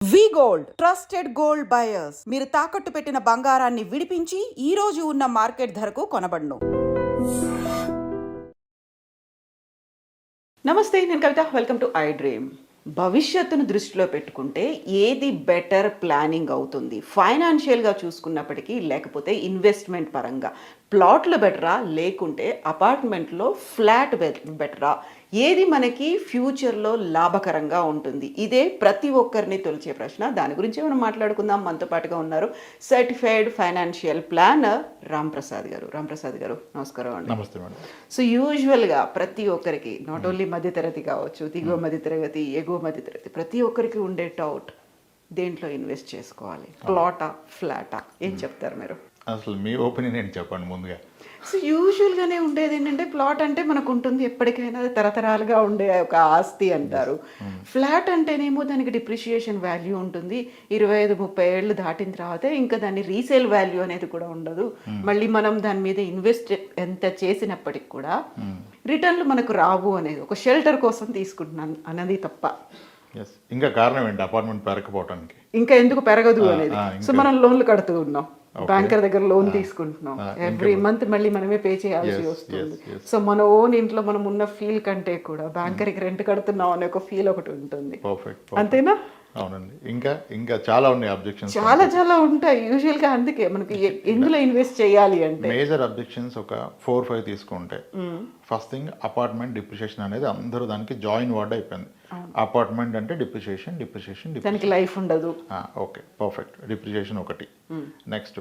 వి gold trusted gold buyers మీరు తాకట్టు పెట్టిన బంగారాన్ని విడిపించి ఈ రోజు ఉన్న మార్కెట్ ధరకు కొనబడును. నమస్తే, నేను Kavitha. Welcome to iDream. భవిష్యత్తును దృష్టిలో పెట్టుకుంటే ఏది బెటర్ ప్లానింగ్ అవుతుంది? ఫైనాన్షియల్గా చూసుకున్నప్పటికీ, లేకపోతే ఇన్వెస్ట్మెంట్ పరంగా ప్లాట్లు బెటరా, లేకుంటే అపార్ట్మెంట్లో ఫ్లాట్ బెటరా? ఏది మనకి ఫ్యూచర్లో లాభకరంగా ఉంటుంది? ఇదే ప్రతి ఒక్కరిని తొలిచే ప్రశ్న. దాని గురించి మనం మాట్లాడుకుందాం. మనతో పాటుగా ఉన్నారు సర్టిఫైడ్ ఫైనాన్షియల్ ప్లానర్ రాంప్రసాద్ గారు. రాంప్రసాద్ గారు, నమస్కారం అండి. నమస్తే మేడం. సో యూజువల్గా ప్రతి ఒక్కరికి, నాట్ ఓన్లీ మధ్యతరగతి కావచ్చు, దిగువ మధ్యతరగతి, ఎగువ మధ్యతరగతి, ప్రతి ఒక్కరికి ఉండే డౌట్, దేంట్లో ఇన్వెస్ట్ చేసుకోవాలి? ప్లాటా, ఫ్లాటా? ఏం చెప్తారు మీరు? అసలు మీ ఒపీనియన్ ఏంటి చెప్పండి ముందుగా. సో యూజువల్గానే ఉండేది ఏంటంటే, ప్లాట్ అంటే మనకు ఉంటుంది ఎప్పటికైనా, అది తరతరాలుగా ఉండే ఒక ఆస్తి అంటారు. ఫ్లాట్ అంటేనేమో దానికి డిప్రిషియేషన్ వాల్యూ ఉంటుంది. 25-30 ఏళ్ళు దాటిన తర్వాత ఇంకా దాన్ని రీసేల్ వాల్యూ అనేది కూడా ఉండదు. మళ్ళీ మనం దాని మీద ఇన్వెస్ట్ ఎంత చేసినప్పటికి కూడా రిటర్న్లు మనకు రావు అనేది ఒక షెల్టర్ కోసం తీసుకుంటున్నాను అన్నది తప్ప. ఇంకా కారణం ఏంటి అపార్ట్మెంట్ పెరగకపోవటానికి? ఇంకా ఎందుకు పెరగదు అనేది. సో మనం లోన్లు కడుతూ ఉన్నాం, బ్యాంకర్ దగ్గర లోన్ తీసుకుంటున్నాం, ఎవ్రీ మంత్ మళ్ళీ మనమే పే చేయాల్సి వస్తుంది. సో మన ఓన్ ఇంట్లో మనం ఉన్న ఫీల్ కంటే కూడా బ్యాంకర్కి రెంట్ కడుతున్నాం అనే ఒక ఫీల్ ఒకటి ఉంటుంది. అంతేనా? అవునండి. ఇంకా ఇంకా చాలా ఉన్నాయి అబ్జెక్షన్స్, చాలా ఉంటాయి యూజువల్గా. అందుకే మనకి ఎందులో ఇన్వెస్ట్ చేయాలి అంటే మేజర్ అబ్జెక్షన్స్ ఒక 4-5 తీసుకుంటే, ఫస్ట్ థింగ్ అపార్ట్మెంట్ డిప్రిషియేషన్ అనేది అందరూ దానికి జాయిన్ వర్డ్ అయిపోయింది. అపార్ట్మెంట్ అంటే డిప్రిషియేషన్, దానికి లైఫ్ ఉండదు. Okay, perfect. డిప్రిషియేషన్ ఒకటి. నెక్స్ట్,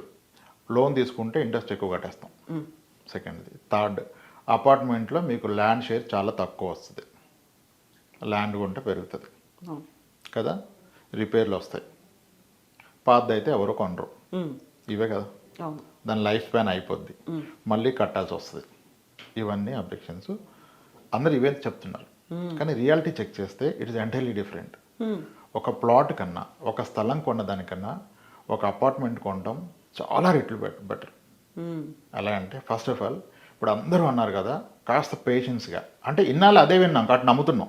లోన్ తీసుకుంటే ఇంట్రెస్ట్ ఎక్కువ కట్టేస్తాం. సెకండ్ది. థర్డ్, అపార్ట్మెంట్లో మీకు ల్యాండ్ షేర్ చాలా తక్కువ వస్తుంది. ల్యాండ్ కొంటే పెరుగుతుంది కదా, రిపేర్లు వస్తాయి. పాతది అయితే ఎవరో కొనరు, ఇవే కదా, దాని లైఫ్ స్పాన్ అయిపోద్ది, మళ్ళీ కట్టాల్సి వస్తుంది. ఇవన్నీ అబ్జెక్షన్స్. అందరు ఇవే చెప్తున్నారు, కానీ రియాలిటీ చెక్ చేస్తే ఇట్ ఇస్ ఎంటైర్లీ డిఫరెంట్. ఒక ప్లాట్ కన్నా, ఒక స్థలం కొన్నదానికన్నా ఒక అపార్ట్మెంట్ కొనడం చాలా రెట్లు బెటర్. ఎలా అంటే, ఫస్ట్ ఆఫ్ ఆల్ ఇప్పుడు అందరూ అన్నారు కదా, కాస్త పేషెన్స్గా, అంటే ఇన్నాళ్ళు అదే విన్నాం కాబట్టి నమ్ముతున్నాం.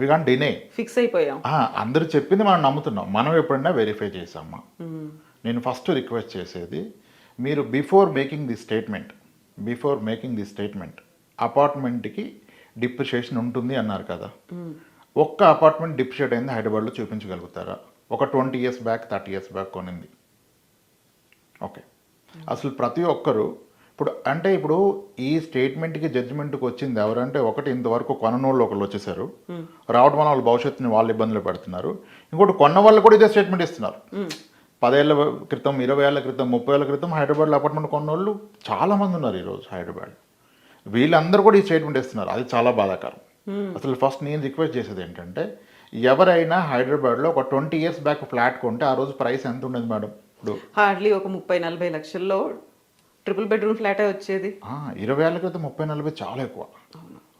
వి కాంట్ డినే, ఫిక్స్ అయిపోయాం. అందరూ చెప్పింది మనం నమ్ముతున్నాం. మనం ఎప్పుడైనా వెరిఫై చేసామా? నేను ఫస్ట్ రిక్వెస్ట్ చేసేది, మీరు బిఫోర్ మేకింగ్ ది స్టేట్మెంట్ అపార్ట్మెంట్కి డిప్రిషియేషన్ ఉంటుంది అన్నారు కదా, ఒక్క అపార్ట్మెంట్ డిప్రిషియేట్ అయింది హైదరాబాద్లో చూపించగలుగుతారా? ఒక 20 years బ్యాక్, 30 years బ్యాక్ కొనింది. ఓకే, అసలు ప్రతి ఒక్కరు ఇప్పుడు ఈ స్టేట్మెంట్కి జడ్జిమెంట్కి వచ్చింది ఎవరంటే, ఒకటి ఇంతవరకు కొననోళ్ళు ఒకళ్ళు వచ్చేసారు, రావడం వల్ల వాళ్ళ భవిష్యత్తుని వాళ్ళు ఇబ్బందులు పెడుతున్నారు. ఇంకోటి, కొన్న వాళ్ళు కూడా ఇదే స్టేట్మెంట్ ఇస్తున్నారు. 10 ఏళ్ల క్రితం, 20 ఏళ్ల క్రితం, 30 ఏళ్ల క్రితం హైదరాబాద్లో అపార్ట్మెంట్ కొన్నోళ్ళు చాలామంది ఉన్నారు ఈరోజు హైదరాబాద్. వీళ్ళందరూ కూడా ఈ స్టేట్మెంట్ ఇస్తున్నారు. అది చాలా బాధాకరం. అసలు ఫస్ట్ నేను రిక్వెస్ట్ చేసేది ఏంటంటే, ఎవరైనా హైదరాబాద్లో ఒక 20 years బ్యాక్ ఫ్లాట్ కొంటే ఆ రోజు ప్రైస్ ఎంత ఉండేది మేడం? ఇప్పుడు హార్డ్లీ ఒక 30-40 లక్షల్లో ట్రిపుల్ బెడ్రూమ్ ఫ్లాటే వచ్చేది. 20 ఏళ్ల క్రితం 30-40 చాలా ఎక్కువ.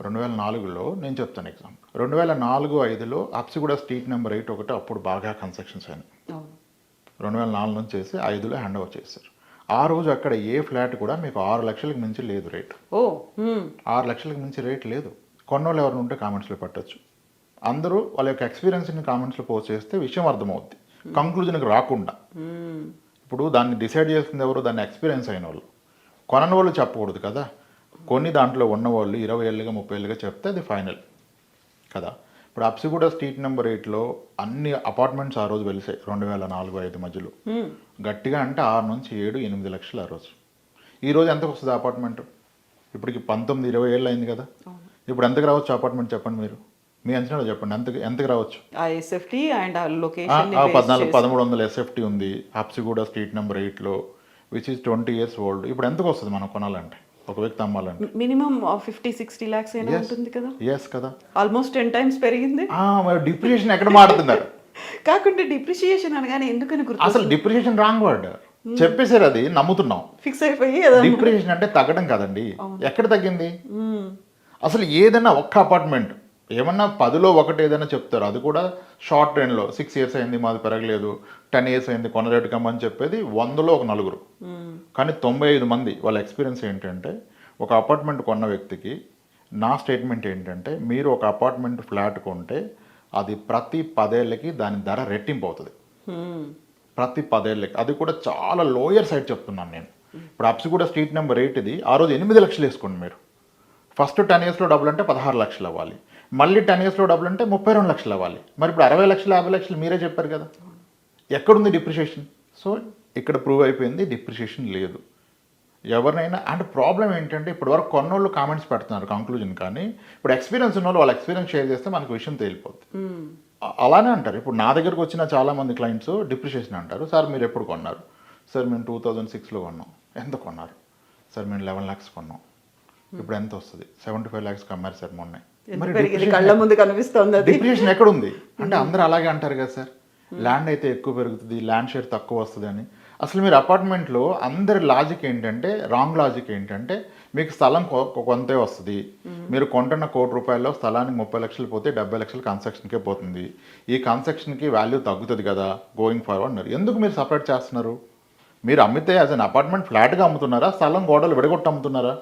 2004లో నేను చెప్తాను ఎగ్జాంపుల్. 2004-05లో అప్సిగూడ స్ట్రీట్ నెంబర్ 8 ఒకటి అప్పుడు బాగా కన్స్ట్రక్షన్స్ అయినాయి. 2004 నుంచి చేసి 5లో హ్యాండ్ ఓవర్ చేశారు. ఆ రోజు అక్కడ ఏ ఫ్లాట్ కూడా మీకు 6 లక్షలకు మించి లేదు రేట్. 6 లక్షలకు మించి రేట్ లేదు. కొన్నోళ్ళు ఎవరిని ఉంటే కామెంట్స్లో పెట్టచ్చు. అందరూ వాళ్ళ యొక్క ఎక్స్పీరియన్స్ని కామెంట్స్లో పోస్ట్ చేస్తే విషయం అర్థమవుద్ది, కంక్లూజన్కి రాకుండా. ఇప్పుడు దాన్ని డిసైడ్ చేస్తుంది ఎవరు? దాన్ని ఎక్స్పీరియన్స్ అయిన వాళ్ళు. కొనని వాళ్ళు చెప్పకూడదు కదా. కొన్ని దాంట్లో ఉన్నవాళ్ళు 20 ఏళ్ళుగా 30 ఏళ్ళుగా చెప్తే అది ఫైనల్ కదా. ఇప్పుడు అప్సిగూడ స్ట్రీట్ నెంబర్ 8లో అన్ని అపార్ట్మెంట్స్ ఆ రోజు వెలిసాయి 2004-05 మధ్యలో. గట్టిగా అంటే 6 నుంచి 7-8 లక్షలు ఆ రోజు. ఈరోజు ఎంతకు వస్తుంది అపార్ట్మెంట్? ఇప్పటికి 19-20 ఏళ్ళు అయింది కదా. ఇప్పుడు ఎంతకు రావచ్చు అపార్ట్మెంట్ చెప్పండి మీరు? మీ అంచనాలో చెప్పండి, ఎంతకు రావచ్చు? 1300 SFT ఉంది అప్సిగూడ స్ట్రీట్ నెంబర్ 8లో, విచ్ ఈస్ 20 years ఓల్డ్. ఇప్పుడు ఎంతకు వస్తుంది మనం కొనాలంటే, ఒక వ్యక్తి అమ్మాలంటే? మినిమం 50-60 lakhs అయినా ఉంటుంది కదా. ఎస్ కదా, ఆల్మోస్ట్ 10 times పెరిగింది. డిప్రిషియేషన్ ఎక్కడ మాడుతున్నారు? కాకుంటే డిప్రిషియేషన్ అనగానే ఎందుకని గుర్తు? అసలు డిప్రిషియేషన్ రాంగ్ వర్డ్ చెప్పేసారు, అది నమ్ముతున్నాం. ఫిక్స్ అయిపోయి డిప్రిషియేషన్ అంటే తగ్గడం కదండి. ఎక్కడ తగ్గింది? అసలు ఏదైనా ఒక్క అపార్ట్మెంట్ ఏమన్నా 10లో 1 ఏదైనా చెప్తారు, అది కూడా షార్ట్ రేంజ్లో 6 years అయింది మాది పెరగలేదు, 10 years అయింది కొన రేటు కమ్మని చెప్పేది 100లో ఒక 4. కానీ 95 మంది వాళ్ళ ఎక్స్పీరియన్స్ ఏంటంటే, ఒక అపార్ట్మెంట్ కొన్న వ్యక్తికి నా స్టేట్మెంట్ ఏంటంటే, మీరు ఒక అపార్ట్మెంట్ ఫ్లాట్ కొంటే అది ప్రతి 10 ఏళ్ళకి దాని ధర రెట్టింపు అవుతుంది. ప్రతి 10 ఏళ్ళకి. అది కూడా చాలా లోయర్ సైడ్ చెప్తున్నాను నేను. ఇప్పుడు అప్సిగూడ స్ట్రీట్ నెంబర్ 8 ఇది ఆ రోజు 8 లక్షలు వేసుకోండి మీరు. ఫస్ట్ 10 ఇయర్స్లో డబ్బులు అంటే 16 లక్షలు అవ్వాలి, మళ్ళీ 10 ఇయర్స్లో డబ్బులు అంటే 32 లక్షలు అవ్వాలి. మరి ఇప్పుడు 60 లక్షలు 50 లక్షలు మీరే చెప్పారు కదా, ఎక్కడుంది డిప్రిషియేషన్? సో ఇక్కడ ప్రూవ్ అయిపోయింది డిప్రిషియేషన్ లేదు. ఎవరినైనా అంటే ప్రాబ్లం ఏంటంటే ఇప్పుడు వరకు కొన్నోళ్ళు కామెంట్స్ పెడుతున్నారు కంక్లూజన్, కానీ ఇప్పుడు ఎక్స్పీరియన్స్ ఉన్న వాళ్ళ ఎక్స్పీరియన్స్ షేర్ చేస్తే మనకు విషయం తేలిపోతుంది. అలానే అంటారు. ఇప్పుడు నా దగ్గరకు వచ్చిన చాలామంది క్లయింట్స్ డిప్రిషియేషన్ అంటారు. సార్ మీరు ఎప్పుడు కొన్నారు? సార్ మేము 2006లో కొన్నాం. ఎంత కొన్నారు? సార్ మేము 11 lakhs కొన్నాం. ఇప్పుడు ఎంత వస్తుంది? 75 lakhs అమ్మారు సార్ మొన్న. మరి కళ్ళ ముందు కనిపిస్తుంది. డిప్రిషియేషన్ ఎక్కడుంది అంటే అందరూ అలాగే అంటారు కదా సార్, ల్యాండ్ అయితే ఎక్కువ పెరుగుతుంది, ల్యాండ్ షేర్ తక్కువ వస్తుంది అని. అసలు మీరు అపార్ట్మెంట్లో అందరి లాజిక్ ఏంటంటే, రాంగ్ లాజిక్ ఏంటంటే, మీకు స్థలం కొంతే వస్తుంది, మీరు కొంటున్న ₹1,00,00,000 స్థలానికి 30 లక్షలు పోతే 70 లక్షలు కన్స్ట్రక్షన్కే పోతుంది, ఈ కన్స్ట్రక్షన్కి వాల్యూ తగ్గుతుంది కదా గోయింగ్ ఫార్వర్డ్ అన్నారు. ఎందుకు మీరు సపరేట్ చేస్తున్నారు? మీరు అమ్మితే యాజ్ అన్ అపార్ట్మెంట్ ఫ్లాట్గా అమ్ముతున్నారా, స్థలం గోడలు విడగొట్టి అమ్ముతున్నారా?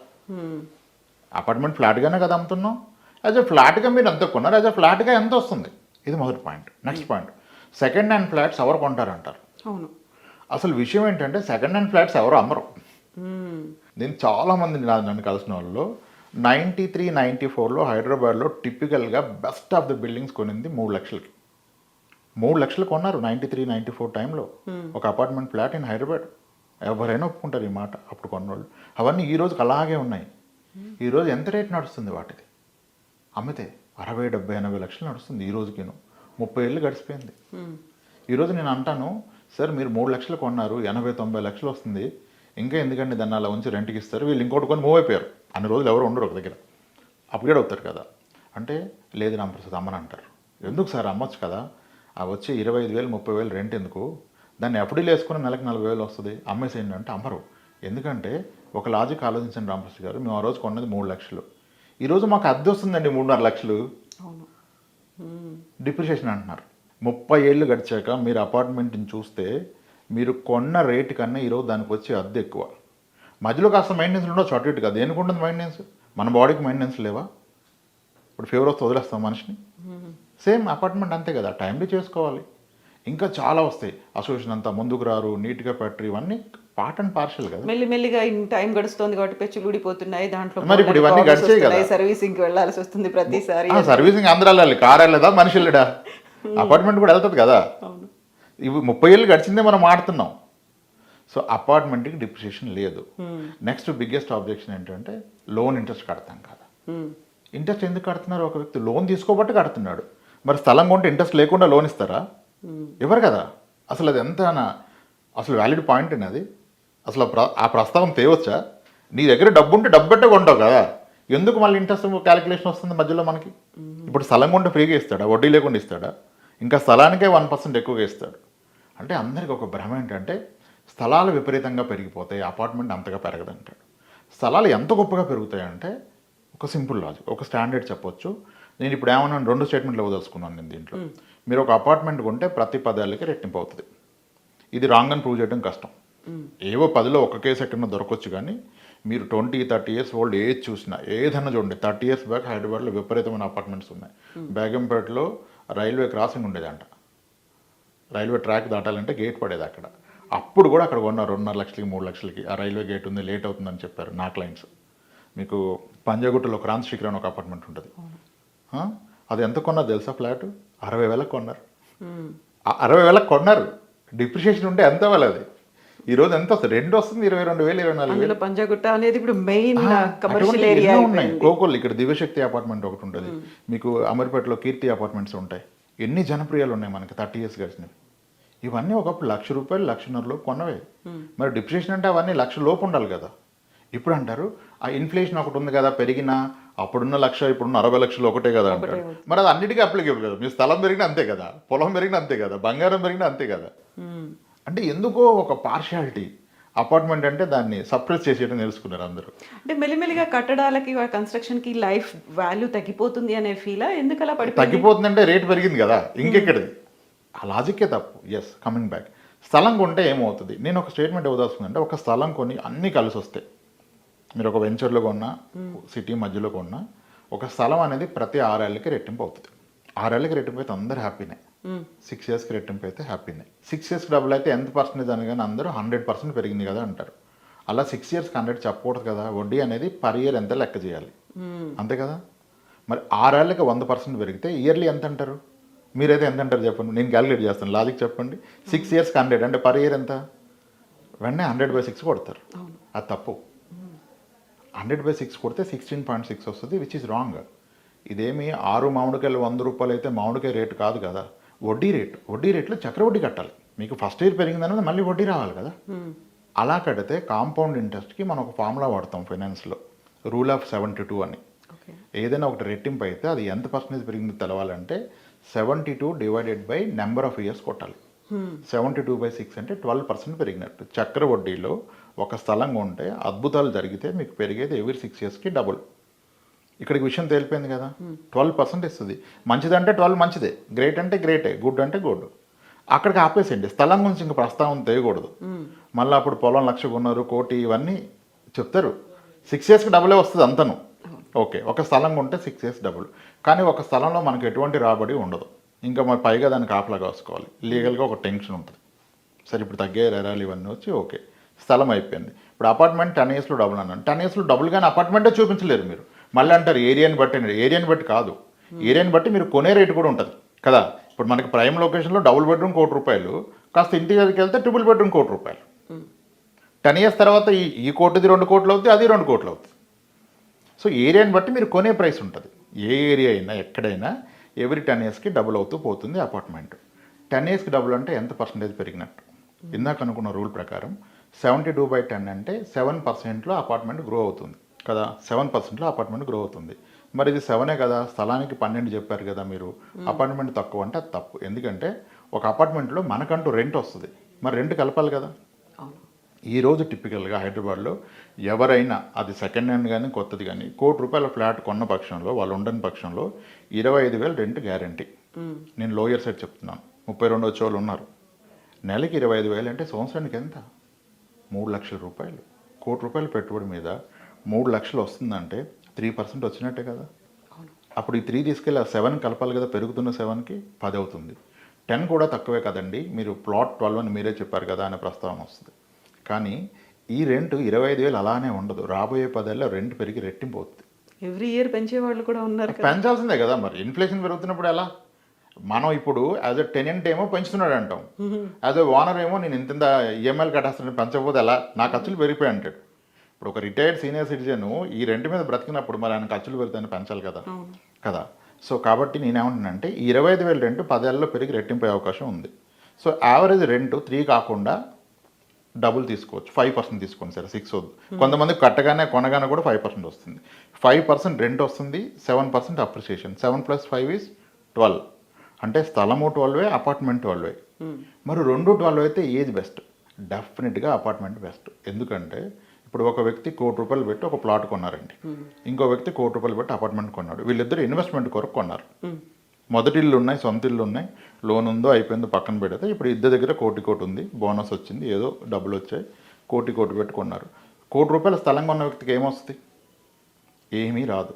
అపార్ట్మెంట్ ఫ్లాట్గానే కదా అమ్ముతున్నాం. యాజ్ అ ఫ్లాట్గా మీరు ఎంత కొన్నారు, యాజ్ అ ఫ్లాట్గా ఎంత వస్తుంది? ఇది మొదటి point. Next point, second hand flats ఎవరు కొంటారంటారు. అవును, అసలు విషయం ఏంటంటే సెకండ్ హ్యాండ్ ఫ్లాట్స్ ఎవరు అమ్మరు. నేను చాలామంది నన్ను కలిసిన వాళ్ళు 93, 94లో హైదరాబాద్లో టిపికల్గా బెస్ట్ ఆఫ్ ద బిల్డింగ్స్ కొనింది 3 లక్షలకి. 3 లక్షలు కొన్నారు 93, 94 టైంలో ఒక అపార్ట్మెంట్ ఫ్లాట్ ఇన్ హైదరాబాద్. ఎవరైనా ఒప్పుకుంటారు ఈ మాట, అప్పుడు కొన్నోళ్ళు. అవన్నీ ఈ రోజుకి అలాగే ఉన్నాయి. ఈరోజు ఎంత రేట్ నడుస్తుంది వాటిది? అమ్మితే 60, 70, 80 లక్షలు నడుస్తుంది ఈ రోజుకిను. 30 ఏళ్ళు గడిచిపోయింది. ఈరోజు నేను అంటాను, సార్ మీరు 3 లక్షలు కొన్నారు, 80, 90 లక్షలు వస్తుంది, ఇంకా ఎందుకండి దాన్ని అలా ఉంచి రెంట్కి ఇస్తారు, వీళ్ళు ఇంకోటి కొని మూవ్ అయిపోయారు అన్ని రోజులు ఎవరు ఉండరు ఒక దగ్గర, అప్గ్రేడ్ అవుతారు కదా అంటే, లేదు రామప్రసాద్ అమ్మని అంటారు. ఎందుకు సార్ అమ్మొచ్చు కదా, ఆ వచ్చే 25,000, 30,000 రెంట్ ఎందుకు, దాన్ని ఎఫ్డీలు వేసుకుని నెలకు 40,000 వస్తుంది, అమ్మేసేయండి అంటే అమ్మరు. ఎందుకంటే ఒక లాజిక్ ఆలోచించండి రామప్రసాద్ గారు, మేము ఆ రోజు కొన్నది 3 లక్షలు, ఈరోజు మాకు అద్దె వస్తుందండి 3.5 లక్షలు. డిప్రిషియేషన్ అంటున్నారు. 30 ఏళ్ళు గడిచాక మీరు అపార్ట్మెంట్ని చూస్తే మీరు కొన్న రేటు కన్నా ఈరోజు దానికి వచ్చే అద్దె ఎక్కువ. మధ్యలో కాస్త మెయింటెనెన్స్ ఉండొచ్చు అటు ఇటుగా, దేనికి ఉంటుంది మెయింటెనెన్స్? మన బాడీకి మెయింటెనెన్స్ లేవా? ఇప్పుడు ఫీవర్ వస్తే వదిలేస్తాం మనిషిని. సేమ్ అపార్ట్మెంట్ అంతే కదా, టైంలీ చేసుకోవాలి. ఇంకా చాలా వస్తాయి, అసోసియేషన్ అంతా ముందుకు రారు, నీట్గా పెట్టరు, ఇవన్నీ పార్ట్ అండ్ పార్షల్ కదా. మెల్లిమెల్లిగా టైం గడుస్తుంది కాబట్టి పెచ్చులు ఊడిపోతున్నాయి, దాంట్లో మరి ఇప్పుడు ఇవన్నీ గడిచాయి కదా, సర్వీసింగ్కి వెళ్ళాల్సి వస్తుంది ప్రతిసారి. సర్వీసింగ్ అందరూ వెళ్ళాలి, కారు వెళ్ళదా మనిషి వెళ్ళడా, అపార్ట్మెంట్ కూడా వెళ్తుంది కదా. ఇవి 30 ఏళ్ళు గడిచిందే మనం ఆడుతున్నాం. సో అపార్ట్మెంట్కి డిప్రిషియేషన్ లేదు. నెక్స్ట్ బిగ్గెస్ట్ ఆబ్జెక్షన్ ఏంటంటే లోన్ ఇంట్రెస్ట్ కడతాం కదా. ఇంట్రెస్ట్ ఎందుకు కడుతున్నారు? ఒక వ్యక్తి లోన్ తీసుకోబట్టి కడుతున్నాడు. మరి స్థలం కొంటే ఇంట్రెస్ట్ లేకుండా లోన్ ఇస్తారా? ఎవరు కదా. అసలు అది ఎంత అసలు వ్యాలిడ్ పాయింట్ అది. అసలు ఆ ప్రస్తావన తేవచ్చా? నీ దగ్గర డబ్బు ఉంటే డబ్బు పెట్టే కొంటావు కదా, ఎందుకు మళ్ళీ ఇంట్రెస్ట్ క్యాలిక్యులేషన్ వస్తుంది మధ్యలో మనకి? ఇప్పుడు స్థలం కొంటే ఫ్రీగా ఇస్తాడా, వడ్డీ లేకుండా ఇస్తాడా? ఇంకా స్థలానికే 1% ఎక్కువగా ఇస్తాడు. అంటే అందరికీ ఒక భ్రమ ఏంటంటే స్థలాలు విపరీతంగా పెరిగిపోతాయి, అపార్ట్మెంట్ అంతగా పెరగదంటాడు. స్థలాలు ఎంత గొప్పగా పెరుగుతాయంటే ఒక సింపుల్ లాజిక్, ఒక స్టాండర్డ్ చెప్పొచ్చు. నేను ఇప్పుడు ఏమన్నా 2 స్టేట్మెంట్లు ఇవ్వదలుచుకున్నాను నేను దీంట్లో. మీరు ఒక అపార్ట్మెంట్ కొంటే ప్రతి 10 ఏళ్ళకి రెట్టింపు అవుతుంది. ఇది రాంగ్ అని ప్రూవ్ చేయడం కష్టం. ఏవో 10లో ఒక కేసు ఎక్కడన్నా దొరకవచ్చు, కానీ మీరు 20, 30 ఇయర్స్ ఓల్డ్ ఏజ్ చూసినా ఏదన్నా చూడండి. 30 ఇయర్స్ బ్యాక్ హైదరాబాద్లో విపరీతమైన అపార్ట్మెంట్స్ ఉన్నాయి. బేగంపేటలో రైల్వే క్రాసింగ్ ఉండేదంట, రైల్వే ట్రాక్ దాటాలంటే గేట్ పడేది అక్కడ. అప్పుడు కూడా అక్కడ కొన్నారు 2.5 లక్షలకి 3 లక్షలకి. ఆ రైల్వే గేట్ ఉంది, లేట్ అవుతుందని చెప్పారు నా క్లయింట్స్. మీకు పంజాగుట్టలో క్రాంతి శిఖర్ అని ఒక అపార్ట్మెంట్ ఉంటుంది, అది ఎంత కొన్నారు తెలుసా? ఫ్లాట్ 60,000 కొన్నారు. 60,000 కొన్నారు. డిప్రిషియేషన్ ఉంటే ఎంత వాళ్ళు అది ఈరోజు ఎంత వస్తుంది? రెంట్ వస్తుంది 22,000, 24,000. పంజాగుట్ట అనేది ఇప్పుడు మెయిన్ కమర్షియల్ ఏరియా ఉన్నాయి. కోకోల్ ఇక్కడ దివ్యశక్తి అపార్ట్మెంట్ ఒకటి ఉంటుంది, మీకు అమర్పేటలో కీర్తి అపార్ట్మెంట్స్ ఉంటాయి. ఎన్ని జనప్రియాలు ఉన్నాయి మనకి 30 ఇయర్స్ గడిచినవి. ఇవన్నీ ఒకప్పుడు ₹1,00,000, ₹1,50,000 కొన్నవే. మరి డిప్రిషియేషన్ అంటే అవన్నీ ₹1,00,000 ఉండాలి కదా. ఇప్పుడు అంటారు ఆ ఇన్ఫ్లేషన్ ఒకటి ఉంది కదా పెరిగినా, అప్పుడున్న 1,00,000 ఇప్పుడున్న 60 లక్షలు ఒకటే కదా అంటారు. మరి అది అన్నిటికీ అప్లికేబుల్ కదా. మీ స్థలం పెరిగినా అంతే కదా, పొలం పెరిగినా అంతే కదా, బంగారం పెరిగినా అంతే కదా. అంటే ఎందుకో ఒక పార్షియాలిటీ. అపార్ట్మెంట్ అంటే దాన్ని సప్రెస్ చేసేయడం తెలుసుకున్నారు అందరూ. అంటే మెల్లిమెల్లిగా కట్టడాలకి కన్స్ట్రక్షన్కి లైఫ్ వాల్యూ తగ్గిపోతుంది అనే ఫీలా? ఎందుకు అలా తగ్గిపోతుందంటే రేట్ పెరిగింది కదా, ఇంకెక్కడిది. ఆ లాజిక్కే తప్పు. Yes, coming back. స్థలం కొంటే ఏమవుతుంది? నేను ఒక స్టేట్మెంట్ ఇవ్వదలుచుకుందంటే, ఒక స్థలం కొని అన్నీ కలిసి వస్తాయి. మీరు ఒక వెంచర్లో కొన్నా, సిటీ మధ్యలో కొన్నా, ఒక స్థలం అనేది ప్రతి 6 ఏళ్ళకి రెట్టింపు అవుతుంది. 6 ఏళ్ళకి రెట్టింపు అయితే అందరూ హ్యాపీనే, 6 ఇయర్స్కి రెట్టింపు అయితే హ్యాపీనే. 6 ఇయర్స్కి డబుల్ అయితే ఎంత పర్సెంటేజ్ అనగానే అందరూ 100% పెరిగింది కదా అంటారు. అలా 6 ఇయర్స్కి 100 చెప్పకూడదు కదా. వడ్డీ అనేది పర్ ఇయర్ ఎంత లెక్క చేయాలి, అంతే కదా. మరి 6 ఏళ్ళకి 100% పెరిగితే ఇయర్లీ ఎంత అంటారు? మీరైతే ఎంత అంటారు చెప్పండి, నేను క్యాలిక్యులేట్ చేస్తాను, లాజిక్ చెప్పండి. 6 ఇయర్స్కి 100 అంటే పర్ ఇయర్ ఎంత? వెంటనే 100/6 కొడతారు, అది తప్పు. 100/6 కొడితే 16.6 వస్తుంది, విచ్ ఈజ్ రాంగ్. ఇదేమి 6 మామిడికాయలు 100 రూపాయలు అయితే మామిడికాయ రేటు కాదు కదా, వడ్డీ రేటు. వడ్డీ రేట్లో చక్రవడ్డీ కట్టాలి. మీకు ఫస్ట్ ఇయర్ పెరిగిందనేది మళ్ళీ వడ్డీ రావాలి కదా. అలా కడితే కాంపౌండ్ ఇంట్రెస్ట్కి మనం ఒక ఫార్ములా వాడతాం ఫైనాన్స్లో, రూల్ ఆఫ్ 72 అని. ఏదైనా ఒకటి రెట్టింపు అయితే అది ఎంత పర్సెంటేజ్ పెరిగిందో తెలవాలంటే 72 divided by number of years కొట్టాలి. 72/6 అంటే 12% పెరిగినట్టు. చక్ర వడ్డీలో ఒక స్థలం కొంటే అద్భుతాలు జరిగితే మీకు పెరిగేది ఎవ్రీ 6 ఇయర్స్కి డబుల్. ఇక్కడికి విషయం తేలిపోయింది కదా. 12% ఇస్తుంది. మంచిదంటే 12 మంచిదే, గ్రేట్ అంటే గ్రేటే, గుడ్ అంటే గుడ్. అక్కడికి ఆపేసేయండి, స్థలం గురించి ఇంక ప్రస్తావన తేయకూడదు. మళ్ళీ అప్పుడు పొలం 1,00,000 కొన్నారు, 1 కోటి, ఇవన్నీ చెప్తారు. 6 ఇయర్స్కి డబులే వస్తుంది అంతను. ఓకే, ఒక స్థలం కొంటే 6 ఇయర్స్ డబుల్. కానీ ఒక స్థలంలో మనకు ఎటువంటి రాబడి ఉండదు, ఇంకా మరి పైగా దాన్ని కాపలా కాసుకోవాలి, లీగల్గా ఒక టెన్షన్ ఉంటుంది. సరే ఇప్పుడు తగ్గే ఎరాలు ఇవన్నీ వచ్చి ఓకే, స్థలం అయిపోయింది. ఇప్పుడు అపార్ట్మెంట్ 10 ఇయర్స్లో డబుల్ అన్నాను. 10 ఇయర్స్లో డబుల్ కానీ అపార్ట్మెంటే చూపించలేరు మీరు. మళ్ళీ అంటారు ఏరియాని బట్టి. ఏరియాని బట్టి కాదు, ఏరియాని బట్టి మీరు కొనే రేటు కూడా ఉంటుంది కదా. ఇప్పుడు మనకి ప్రైమ్ లొకేషన్లో డబుల్ బెడ్రూమ్ 1 కోటి రూపాయలు, కాస్త ఇంటి దగ్గరికి వెళ్తే ట్రిపుల్ బెడ్రూమ్ 1 కోటి రూపాయలు. 10 ఇయర్స్ తర్వాత ఈ కోటిది 2 కోట్లు అవుతుంది, అది 2 కోట్లు అవుతుంది. సో ఏరియాని బట్టి మీరు కొనే ప్రైస్ ఉంటుంది. ఏ ఏరియా అయినా ఎక్కడైనా ఎవ్రీ 10 ఇయర్స్కి డబుల్ అవుతూ పోతుంది అపార్ట్మెంట్. 10 ఇయర్స్కి డబుల్ అంటే ఎంత పర్సెంటేజ్ పెరిగినట్టు? ఇందాక అనుకున్న రూల్ ప్రకారం 72/10 అంటే 7%లో అపార్ట్మెంట్ గ్రో అవుతుంది కదా. 7%లో అపార్ట్మెంట్ గ్రో అవుతుంది. మరి ఇది 7 కదా, స్థలానికి 12 చెప్పారు కదా మీరు, అపార్ట్మెంట్ తక్కువ అంటే అది తప్పు. ఎందుకంటే ఒక అపార్ట్మెంట్లో మనకంటూ రెంట్ వస్తుంది, మరి రెంట్ కలపాలి కదా. ఈరోజు టిపికల్గా హైదరాబాద్లో ఎవరైనా అది సెకండ్ హ్యాండ్ కానీ కొత్తది కానీ 1 కోటి రూపాయల ఫ్లాట్ కొన్న పక్షంలో, వాళ్ళు ఉండని పక్షంలో 25,000 రెంట్ గ్యారంటీ. నేను లోయర్ సైడ్ చెప్తున్నాను, 32 వచ్చేవాళ్ళు ఉన్నారు. నెలకి 25,000 అంటే సంవత్సరానికి ఎంత? 3 లక్షల రూపాయలు. 1 కోటి రూపాయల పెట్టుబడి మీద 3 లక్షలు వస్తుందంటే 3% వచ్చినట్టే కదా. అప్పుడు ఈ 3 తీసుకెళ్ళి 7 కలపాలి కదా, పెరుగుతున్న 7కి 10 అవుతుంది. 10 కూడా తక్కువే కదండి, మీరు ప్లాట్ 12 అని మీరే చెప్పారు కదా అనే ప్రస్తావన వస్తుంది. కానీ ఈ రెంట్ 25,000 అలానే ఉండదు, రాబోయే 10 ఏళ్ళలో రెంట్ పెరిగి రెట్టింపు అవుతుంది. ఎవ్రీ ఇయర్ పెంచే వాళ్ళు కూడా ఉన్నారు. పెంచాల్సిందే కదా, మరి ఇన్ఫ్లేషన్ పెరుగుతున్నప్పుడు ఎలా? మనం ఇప్పుడు యాజ్ ఎ టెనెంట్ ఏమో పెంచుతున్నాడు అంటాం, యాజ్ ఎ ఓనర్ ఏమో నేను ఇంత ఈఎంఐలు కట్టేస్తాను, పెంచకపోతే ఎలా, నా ఖర్చులు పెరిగిపోయి అంటాడు. ఇప్పుడు ఒక రిటైర్డ్ సీనియర్ సిటిజన్ ఈ రెంట్ మీద బ్రతికినప్పుడు మరి ఆయన ఖర్చులు పెరుగుతాయని పెంచాలి కదా కదా. సో కాబట్టి నేనేమంటున్నానంటే 25,000 రెంట్ 10 ఏళ్ళలో పెరిగి రెట్టింపే అవకాశం ఉంది. సో యావరేజ్ రెంట్ 3 కాకుండా డబుల్ తీసుకోవచ్చు, 5% తీసుకోండి, సరే 6 వద్దు. కొంతమంది కట్టగానే కొనగానే కూడా 5% వస్తుంది. 5% రెంట్ వస్తుంది, 7% అప్రిసియేషన్. 7 + 5 = 12. అంటే స్థలము 12, అపార్ట్మెంట్ 12. మరి 2 12 అయితే ఏది బెస్ట్? డెఫినెట్గా అపార్ట్మెంట్ బెస్ట్. ఎందుకంటే ఇప్పుడు ఒక వ్యక్తి 1 కోటి రూపాయలు పెట్టి ఒక ప్లాట్ కొన్నారండి, ఇంకో వ్యక్తి 1 కోటి రూపాయలు పెట్టి అపార్ట్మెంట్ కొన్నాడు. వీళ్ళిద్దరు ఇన్వెస్ట్మెంట్ కొరకు కొన్నారు. మొదటి ఇల్లు ఉన్నాయి, సొంత ఇల్లు ఉన్నాయి, లోన్ ఉందో అయిపోయిందో పక్కన పెడితే ఇప్పుడు ఇద్దరి దగ్గర 1 కోటి ఉంది, బోనస్ వచ్చింది, ఏదో డబ్బులు వచ్చాయి, 1 కోటి పెట్టుకున్నారు. 1 కోటి రూపాయల స్థలం కొన్న వ్యక్తికి ఏమొస్తుంది? ఏమీ రాదు.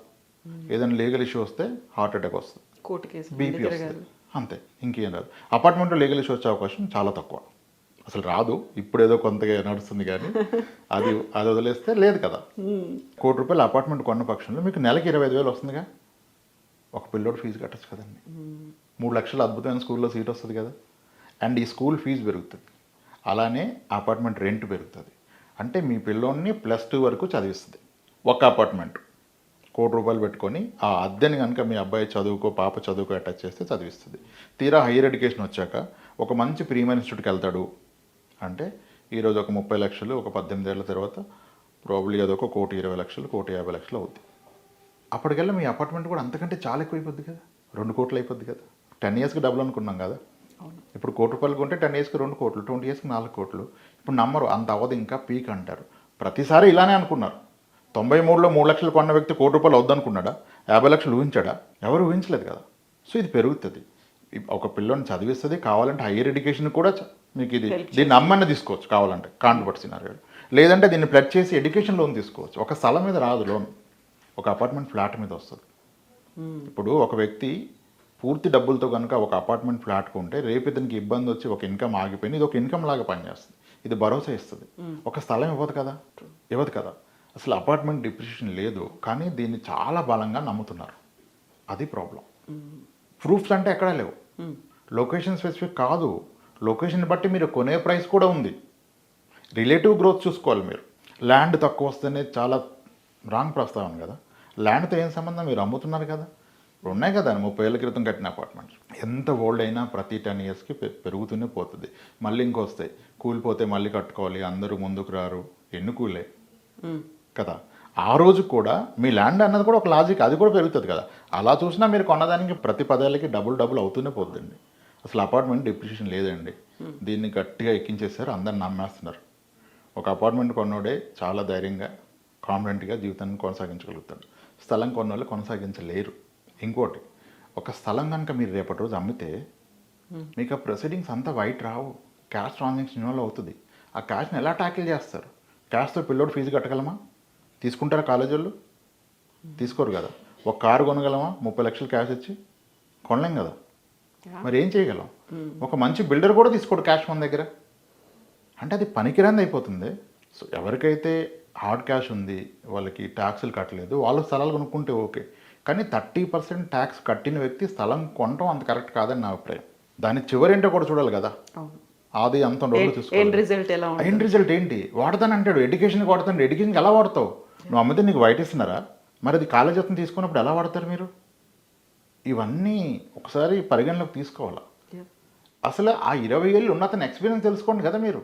ఏదైనా లీగల్ ఇష్యూ వస్తే హార్ట్ అటాక్ వస్తుంది, బీపీ వస్తుంది, అంతే, ఇంకేం రాదు. అపార్ట్మెంట్లో లీగల్ ఇష్యూ వచ్చే అవకాశం చాలా తక్కువ, అసలు రాదు. ఇప్పుడు ఏదో కొంతగా నడుస్తుంది కానీ అది వదిలేస్తే లేదు కదా. 1 కోటి రూపాయల అపార్ట్మెంట్ కొన్న పక్షంలో మీకు నెలకి 25,000 వస్తుందిగా, ఒక పిల్లోడు ఫీజు కట్టచ్చు కదండి. 3 లక్షల అద్భుతమైన స్కూల్లో సీట్ వస్తుంది కదా. అండ్ ఈ స్కూల్ ఫీజు పెరుగుతుంది, అలానే అపార్ట్మెంట్ రెంట్ పెరుగుతుంది. అంటే మీ పిల్లోడిని +2 వరకు చదివిస్తుంది ఒక అపార్ట్మెంట్. 1 కోటి రూపాయలు పెట్టుకొని ఆ అద్దెని కనుక మీ అబ్బాయి చదువుకో పాప చదువుకో అటాచ్ చేస్తే చదివిస్తుంది. తీరా హైయర్ ఎడ్యుకేషన్ వచ్చాక ఒక మంచి ప్రీమియర్ ఇన్స్టిట్యూట్కి వెళ్తాడు అంటే ఈరోజు ఒక 30 లక్షలు, ఒక 18 ఏళ్ళ తర్వాత ప్రాబ్లీ అదొక 1,20,00,000, 1,50,00,000 అవుద్ది. అప్పటికల్లా మీ అపార్ట్మెంట్ కూడా అంతకంటే చాలా ఎక్కువ అయిపోద్ది కదా, 2 కోట్లు అయిపోద్ది కదా. 10 ఇయర్స్కి డబుల్ అనుకున్నాం కదా. ఇప్పుడు 1 కోటి రూపాయలు కొంటే 10 ఇయర్స్కి 2 కోట్లు, 20 ఇయర్స్కి 4 కోట్లు. ఇప్పుడు నమ్మరు, అంత అవ్వదు, ఇంకా పీక్ అంటారు. ప్రతిసారి ఇలానే అనుకున్నారు. 93లో 3 లక్షలు కొన్న వ్యక్తి 1 కోటి రూపాయలు వద్దనుకున్నాడా? 50 లక్షలు ఊహించాడా? ఎవరు ఊహించలేదు కదా. సో ఇది పెరుగుతుంది. ఒక పిల్లని చదివిస్తుంది, కావాలంటే హైయర్ ఎడ్యుకేషన్ కూడా మీకు ఇది దీన్ని అమ్మని తీసుకోవచ్చు కావాలంటే, కాంట్రవర్ట్ సినారియో. లేదంటే దీన్ని ప్లడ్ చేసి ఎడ్యుకేషన్ లోన్ తీసుకోవచ్చు. ఒక స్థలం మీద రాదు లోన్, ఒక అపార్ట్మెంట్ ఫ్లాట్ మీద వస్తుంది. ఇప్పుడు ఒక వ్యక్తి పూర్తి డబ్బులతో కనుక ఒక అపార్ట్మెంట్ ఫ్లాట్ కొంటే రేపు ఇతనికి ఇబ్బంది వచ్చి ఒక ఇన్కమ్ ఆగిపోయింది, ఇది ఒక ఇన్కమ్ లాగా పనిచేస్తుంది, ఇది భరోసా ఇస్తుంది. ఒక స్థలం ఇవ్వదు కదా. అసలు అపార్ట్మెంట్ డిప్రిషియేషన్ లేదు, కానీ దీన్ని చాలా బలంగా నమ్ముతున్నారు. అది ప్రాబ్లం. ప్రూఫ్స్ అంటే ఎక్కడా లేవు. లొకేషన్ స్పెసిఫిక్ కాదు, లొకేషన్ బట్టి మీరు కొనే ప్రైస్ కూడా ఉంది. రిలేటివ్ గ్రోత్ చూసుకోవాలి మీరు. ల్యాండ్ తక్కువ వస్తేనే చాలా రాంగ్ ప్రస్తావన కదా. ల్యాండ్తో ఏం సంబంధం, మీరు అమ్ముతున్నారు కదా. ఇప్పుడు ఉన్నాయి కదా 30 ఏళ్ళ క్రితం కట్టిన అపార్ట్మెంట్స్. ఎంత ఓల్డ్ అయినా ప్రతి 10 ఇయర్స్కి పెరుగుతూనే పోతుంది. మళ్ళీ ఇంకొస్తాయి, కూలిపోతే మళ్ళీ కట్టుకోవాలి, అందరూ ముందుకు రారు, ఎన్ని కూలే కదా. ఆ రోజు కూడా మీ ల్యాండ్ అన్నది కూడా ఒక లాజిక్, అది కూడా పెరుగుతుంది కదా. అలా చూసినా మీరు కొన్నదానికి ప్రతి 10 ఏళ్ళకి డబుల్ అవుతూనే పోతుందండి. అసలు అపార్ట్మెంట్ డిప్రిషియేషన్ లేదండి. దీన్ని గట్టిగా ఎక్కించేస్తారు, అందరు నమ్మేస్తున్నారు. ఒక అపార్ట్మెంట్ కొన్నోడే చాలా ధైర్యంగా కాన్ఫిడెంట్గా జీవితాన్ని కొనసాగించగలుగుతాడు. స్థలం కొన్నోళ్ళు కొనసాగించలేరు. ఇంకోటి, ఒక స్థలం కనుక మీరు రేపటి రోజు అమ్మితే మీకు ఆ ప్రొసీడింగ్స్ అంతా వైట్ రావు, క్యాష్ ట్రాన్సాక్షన్ ఇన్వాల్వ్ అవుతుంది. ఆ క్యాష్ని ఎలా ట్యాకిల్ చేస్తారు? క్యాష్తో పిల్లోడు ఫీజు కట్టగలమా? తీసుకుంటారా కాలేజీ వాళ్ళు? తీసుకోరు కదా. ఒక కారు కొనగలమా 30 లక్షలు క్యాష్ ఇచ్చి? కొనలేం కదా. మరి ఏం చేయగలం? ఒక మంచి బిల్డర్ కూడా తీసుకోడు క్యాష్ మన దగ్గర. అంటే అది పనికిరాంది అయిపోతుంది. సో ఎవరికైతే హార్డ్ క్యాష్ ఉంది, వాళ్ళకి ట్యాక్సులు కట్టలేదు, వాళ్ళు స్థలాలు కొనుక్కుంటే ఓకే. కానీ 30% ట్యాక్స్ కట్టిన వ్యక్తి స్థలం కొనటం అంత కరెక్ట్ కాదని నా అభిప్రాయం. దాని చివరేంటో కూడా చూడాలి కదా. అది అంత రోజులు చూసుకోవాలి. ఎండ్ రిజల్ట్ ఏంటి? వాడతాను అంటాడు, ఎడ్యుకేషన్కి వాడతాను. ఎడ్యుకేషన్కి ఎలా వాడతావు? నువ్వు అమ్మితే నీకు వైట్ ఇస్తున్నారా? మరి అది కాలేజ్ అతను తీసుకున్నప్పుడు ఎలా వాడతారు మీరు? ఇవన్నీ ఒకసారి పరిగణలోకి తీసుకోవాలా. అసలు ఆ 20 ఏళ్ళు ఉన్న అతని ఎక్స్పీరియన్స్ తెలుసుకోండి కదా మీరు.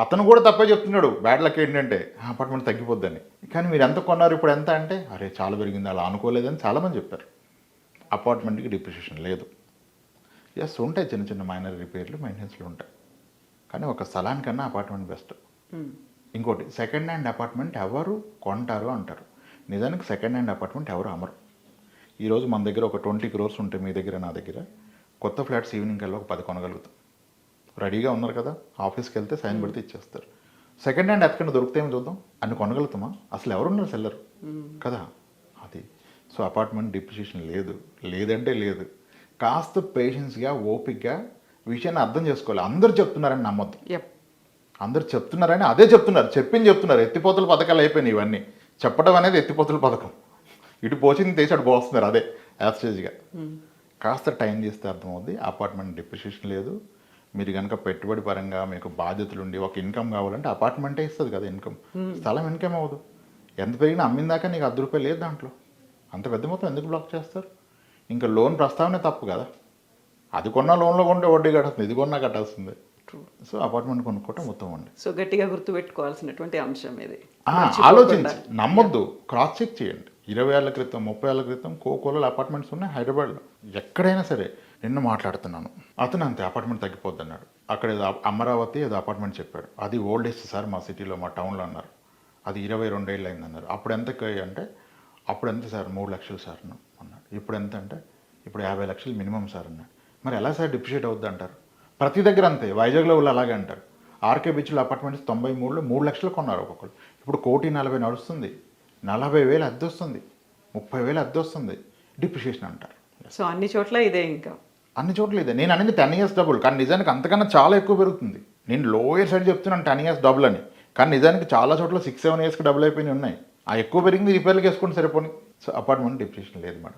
అతను కూడా తప్పే చెప్తున్నాడు. బ్యాడ్ లక్ ఏంటంటే అపార్ట్మెంట్ తగ్గిపోద్దని. కానీ మీరు ఎంత కొన్నారు, ఇప్పుడు ఎంత అంటే అరే చాలా పెరిగింది, అలా అనుకోలేదని చాలామంది చెప్పారు. అపార్ట్మెంట్కి డిప్రిషియేషన్ లేదు. ఎస్ ఉంటాయి, చిన్న చిన్న మైనర్ రిపేర్లు మెయింటెనెన్స్లు ఉంటాయి. కానీ ఒక స్థలానికన్నా అపార్ట్మెంట్ బెస్ట్. ఇంకోటి, సెకండ్ హ్యాండ్ అపార్ట్మెంట్ ఎవరు కొంటారు అంటారు. నిజానికి సెకండ్ హ్యాండ్ అపార్ట్మెంట్ ఎవరు అమరు. ఈరోజు మన దగ్గర ఒక 20 crores ఉంటే మీ దగ్గర నా దగ్గర కొత్త ఫ్లాట్స్ ఈవినింగ్ కల్లా ఒక 10 కొనగలుగుతాం. రెడీగా ఉన్నారు కదా, ఆఫీస్కి వెళ్తే సైన్ పెడితే ఇచ్చేస్తారు. సెకండ్ హ్యాండ్ ఎక్కడ దొరుకుతాయేమో చూద్దాం, అన్ని కొనగలుగుతామా? అసలు ఎవరున్నారు సెల్లర్ కదా. అది సో అపార్ట్మెంట్ డిప్రిషియేషన్ లేదంటే లేదు. కాస్త పేషెన్స్గా ఓపిక్గా విషయాన్ని అర్థం చేసుకోవాలి. అందరూ చెప్తున్నారని నమ్మొద్దు. అందరూ చెప్తున్నారని అదే చెప్తున్నారు. ఎత్తిపోతల పథకాలు అయిపోయినాయి ఇవన్నీ. చెప్పడం అనేది ఎత్తిపోతల పథకం. ఇటు పోచింది తీసి అటు పోస్తున్నారు, అదే యాస్టేజ్గా. కాస్త టైం చేస్తే అర్థమవుద్ది. అపార్ట్మెంట్ డిప్రిషియేషన్ లేదు. మీరు కనుక పెట్టుబడి పరంగా మీకు బాధ్యతలు ఉండి ఒక ఇన్కమ్ కావాలంటే అపార్ట్మెంటే ఇస్తుంది కదా ఇన్కమ్. స్థలం ఇన్కమ్ అవ్వదు. ఎంత పెరిగినా అమ్మిందాక నీకు 10 రూపాయలు లేదు దాంట్లో. అంత పెద్ద మొత్తం ఎందుకు బ్లాక్ చేస్తారు? ఇంకా లోన్ ప్రస్తావనే తప్పు కదా. అది కొన్నా లోన్లో కొంటే వడ్డీ కట్టాల్సింది, ఇది కొన్నా కట్టాల్సిందే. సో అపార్ట్మెంట్ కొనుక్కోవటం మొత్తం అండి. సో గట్టిగా గుర్తుపెట్టుకోవాల్సినటువంటి అంశం ఇది. ఆలోచించి నమ్మొద్దు, క్రాస్ చెక్ చేయండి. 20 ఏళ్ల క్రితం 30 ఏళ్ల క్రితం కోకోలలో అపార్ట్మెంట్స్ ఉన్నాయి హైదరాబాద్లో. ఎక్కడైనా సరే. నిన్న మాట్లాడుతున్నాను, అతను అంతే అపార్ట్మెంట్ తగ్గిపోద్ది అన్నాడు. అక్కడ ఏదో అమరావతి ఏదో అపార్ట్మెంట్ చెప్పాడు. అది ఓల్డెస్ట్ సార్ మా సిటీలో, మా టౌన్లో అన్నారు. అది 22 ఏళ్ళు అయింది అన్నారు. అప్పుడు ఎంత అంటే అప్పుడు ఎంత సార్ 3 లక్షలు సార్ అన్నాడు. ఇప్పుడు ఎంత అంటే ఇప్పుడు 50 లక్షలు మినిమం సార్ అన్నాడు. మరి ఎలా సార్ డిప్రిషియేట్ అవుద్ది అంటారు? ప్రతి దగ్గర అంతే. వైజాగ్లో వాళ్ళు అలాగే అంటారు. ఆర్కే బీచ్లో అపార్ట్మెంట్స్ 93లో 3 లక్షలు కొన్నారు ఒక్కొక్కరు. ఇప్పుడు 1,40,00,000 నడుస్తుంది. 40,000 అద్దె వస్తుంది, 30,000 అద్దె వస్తుంది. డిప్రిషియేషన్ అంటారు. సో అన్ని చోట్ల ఇదే, ఇంకా అన్ని చోట్ల ఇదే. నేను అనేది 10 years డబుల్, కానీ నిజానికి అంతకన్నా చాలా ఎక్కువ పెరుగుతుంది. నేను లోయర్ సైడ్ చెప్తున్నాను 10 years డబుల్ అని, కానీ నిజానికి చాలా చోట్ల 6-7 yearsకి డబుల్ అయిపోయినాయి ఉన్నాయి. ఆ ఎక్కువ పెరిగింది రిపేర్లకు వేసుకొని సరిపోయి. సో అపార్ట్మెంట్ డిప్రిషియేషన్ లేదు మేడం.